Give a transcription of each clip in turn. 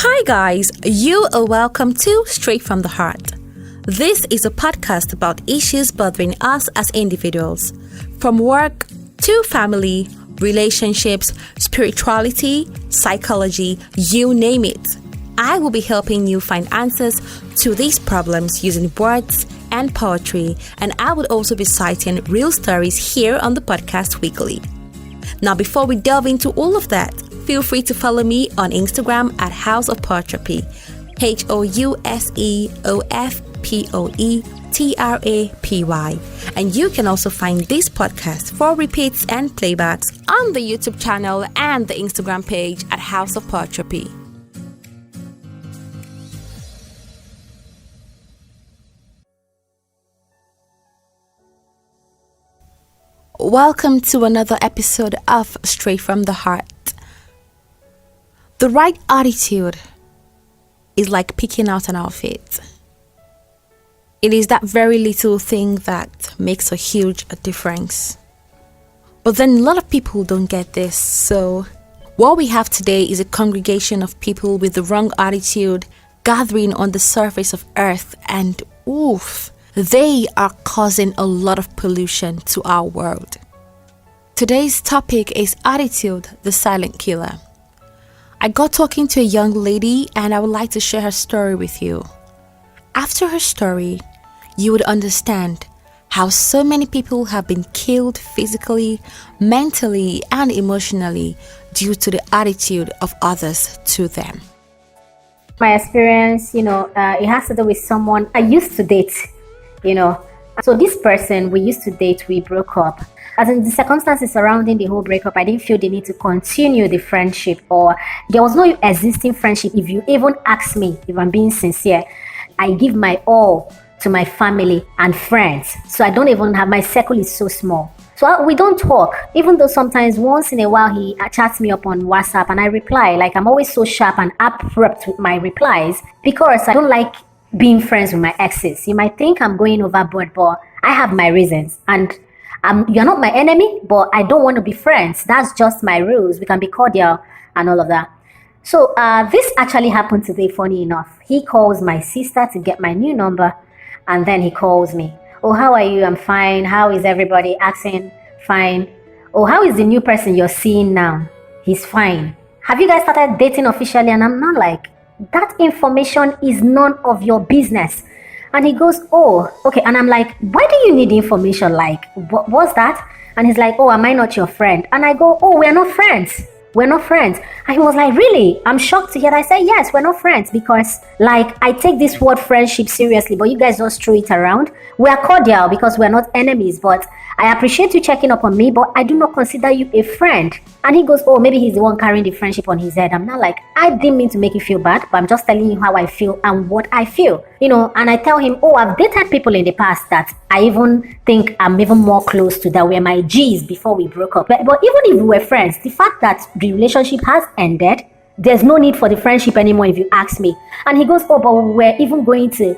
Hi guys, you are welcome to Straight from the Heart. This is a podcast about issues bothering us as individuals, from work to family, relationships, spirituality, psychology, you name it. I will be helping you find answers to these problems using words and poetry, and I would also be citing real stories here on the podcast weekly. Now, before we delve into all of that, feel free to follow me on Instagram at House of Poetry, HOUSEOFPOETRAPY. And you can also find this podcast for repeats and playbacks on the YouTube channel and the Instagram page at House of Poetry. Welcome to another episode of Straight from the Heart. The right attitude is like picking out an outfit. It is that very little thing that makes a huge difference. But then a lot of people don't get this. So what we have today is a congregation of people with the wrong attitude gathering on the surface of earth, and they are causing a lot of pollution to our world. Today's topic is attitude, the silent killer. I got talking to a young lady and I would like to share her story with you. After her story, you would understand how so many people have been killed physically, mentally, and emotionally due to the attitude of others to them. My experience, it has to do with someone I used to date. So this person we used to date, we broke up. As in the circumstances surrounding the whole breakup, I didn't feel the need to continue the friendship, or there was no existing friendship. If you even ask me, if I'm being sincere, I give my all to my family and friends. So I don't even have, my circle is so small. So we don't talk, even though sometimes once in a while he chats me up on WhatsApp and I reply. Like, I'm always so sharp and abrupt with my replies because I don't like being friends with my exes. You might think I'm going overboard, but I have my reasons. And you're not my enemy, but I don't want to be friends. That's just my rules. We can be cordial and all of that. So this actually happened today, funny enough. He calls my sister to get my new number, and then he calls me. Oh, how are you? I'm fine. How is everybody? Asking, fine. Oh, how is the new person you're seeing now? He's fine. Have you guys started dating officially? And I'm not like, that information is none of your business. And he goes, oh, okay. And I'm like, why do you need information? Like, what's that? And he's like, oh, am I not your friend? And I go, oh, we're not friends. We're not friends. And he was like, really? I'm shocked to hear that. I said, yes, we're not friends because, like, I take this word friendship seriously, but you guys just throw it around. We are cordial because we're not enemies, but I appreciate you checking up on me, but I do not consider you a friend. And he goes, oh, maybe he's the one carrying the friendship on his head. I'm not like, I didn't mean to make you feel bad, but I'm just telling you how I feel and what I feel, and I tell him, oh, I've dated people in the past that I even think I'm even more close to, that were my G's before we broke up. But even if we were friends, the fact that the relationship has ended, there's no need for the friendship anymore, if you ask me. And he goes, oh, but we're even going to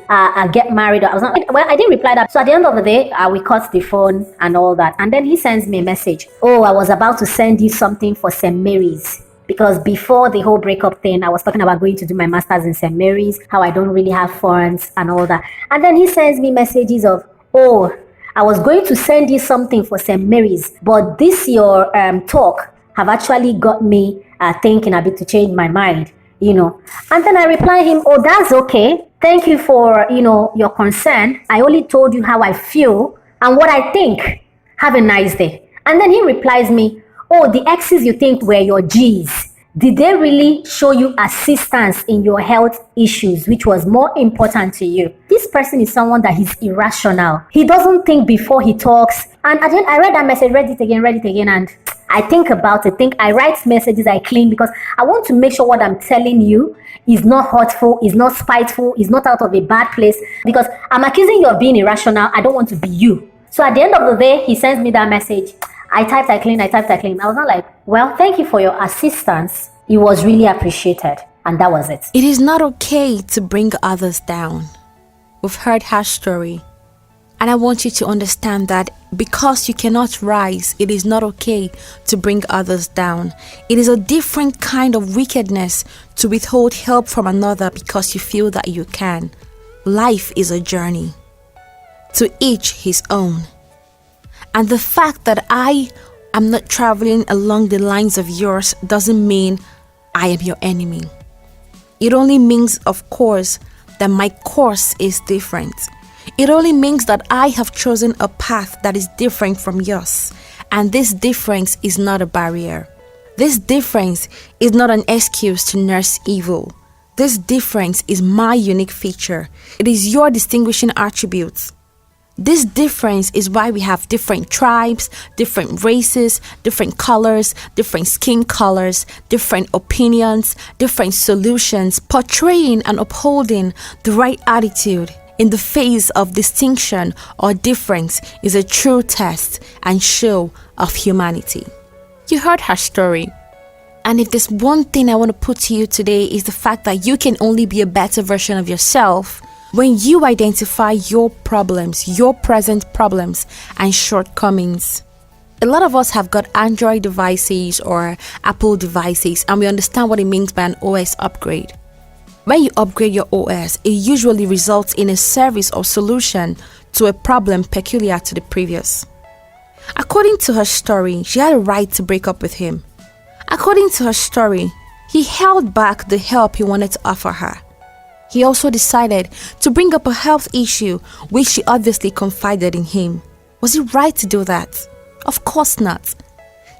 get married. I was not, well, I didn't reply that. So at the end of the day, we cut the phone and all that. And then he sends me a message. Oh, I was about to send you something for St. Mary's. Because before the whole breakup thing, I was talking about going to do my master's in St. Mary's, how I don't really have funds and all that. And then he sends me messages of, oh, I was going to send you something for St. Mary's, but this your talk have actually got me thinking a bit to change my mind, And then I reply him, oh, that's okay. Thank you for, your concern. I only told you how I feel and what I think. Have a nice day. And then he replies me, oh, the exes you think were your G's, did they really show you assistance in your health issues, which was more important to you? This person is someone that is irrational. He doesn't think before he talks. And then I read that message, read it again, and I think about it. I write messages, I clean, because I want to make sure what I'm telling you is not hurtful, is not spiteful, is not out of a bad place, because I'm accusing you of being irrational. I don't want to be you. So at the end of the day, he sends me that message. I typed, I clean. I was not like, well, thank you for your assistance. It was really appreciated. And that was it. It is not okay to bring others down. We've heard her story. And I want you to understand that because you cannot rise, it is not okay to bring others down. It is a different kind of wickedness to withhold help from another because you feel that you can. Life is a journey. To each his own. And the fact that I am not traveling along the lines of yours doesn't mean I am your enemy. It only means, of course, that my course is different. It only means that I have chosen a path that is different from yours. And this difference is not a barrier. This difference is not an excuse to nurse evil. This difference is my unique feature. It is your distinguishing attributes. This difference is why we have different tribes, different races, different colors, different skin colors, different opinions, different solutions, portraying and upholding the right attitude in the face of distinction or difference is a true test and show of humanity. You heard her story. And if there's one thing I want to put to you today is the fact that you can only be a better version of yourself when you identify your problems, your present problems and shortcomings. A lot of us have got Android devices or Apple devices, and we understand what it means by an OS upgrade. When you upgrade your OS, it usually results in a service or solution to a problem peculiar to the previous. According to her story, she had a right to break up with him. According to her story, he held back the help he wanted to offer her. He also decided to bring up a health issue which she obviously confided in him. Was it right to do that? Of course not.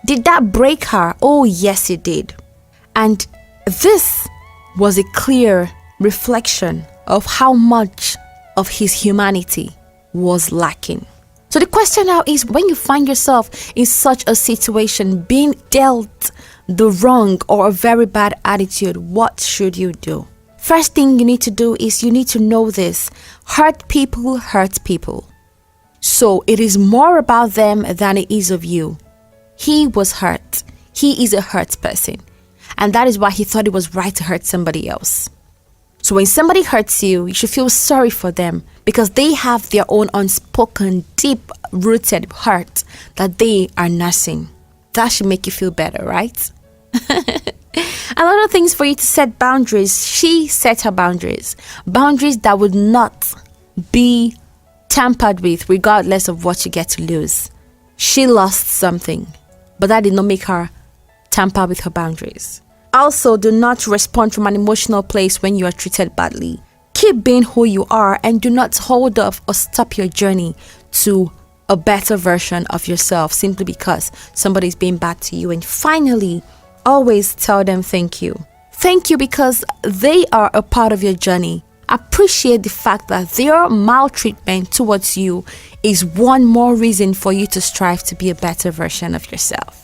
Did that break her? Oh yes, it did. And this was a clear reflection of how much of his humanity was lacking. So the question now is, when you find yourself in such a situation, being dealt the wrong or a very bad attitude, what should you do? First thing you need to do is you need to know this. Hurt people hurt people. So it is more about them than it is of you. He was hurt. He is a hurt person. And that is why he thought it was right to hurt somebody else. So when somebody hurts you, you should feel sorry for them because they have their own unspoken, deep-rooted hurt that they are nursing. That should make you feel better, right? A lot of things for you to set boundaries. She set her boundaries. Boundaries that would not be tampered with regardless of what you get to lose. She lost something, but that did not make her tamper with her boundaries. Also, do not respond from an emotional place when you are treated badly. Keep being who you are and do not hold off or stop your journey to a better version of yourself simply because somebody is being bad to you. And finally, always tell them thank you. Thank you because they are a part of your journey. Appreciate the fact that their maltreatment towards you is one more reason for you to strive to be a better version of yourself.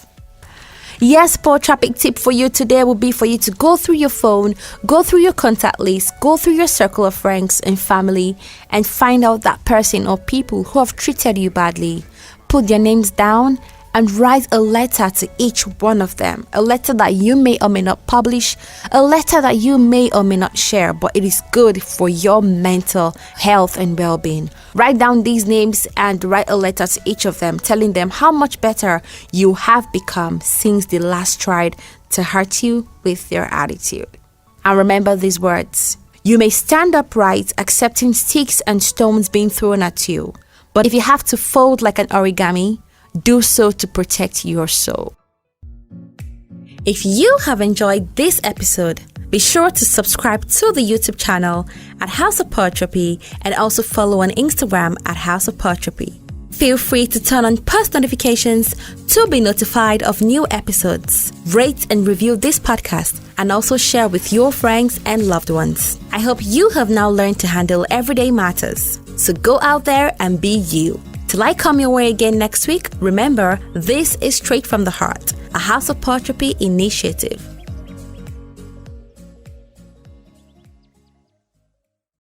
Yes, Paul Traffic tip for you today will be for you to go through your phone, go through your contact list, go through your circle of friends and family and find out that person or people who have treated you badly. Put their names down and write a letter to each one of them. A letter that you may or may not publish, a letter that you may or may not share, but it is good for your mental health and well-being. Write down these names and write a letter to each of them, telling them how much better you have become since they last tried to hurt you with their attitude. And remember these words: you may stand upright, accepting sticks and stones being thrown at you, but if you have to fold like an origami, do so to protect your soul. If you have enjoyed this episode, be sure to subscribe to the YouTube channel at House of Poetropy and also follow on Instagram at House of Poetropy. Feel free to turn on post notifications to be notified of new episodes. Rate and review this podcast and also share with your friends and loved ones. I hope you have now learned to handle everyday matters. So go out there and be you. Till I come your way again next week, remember, this is Straight from the Heart, a House of Poetropy initiative.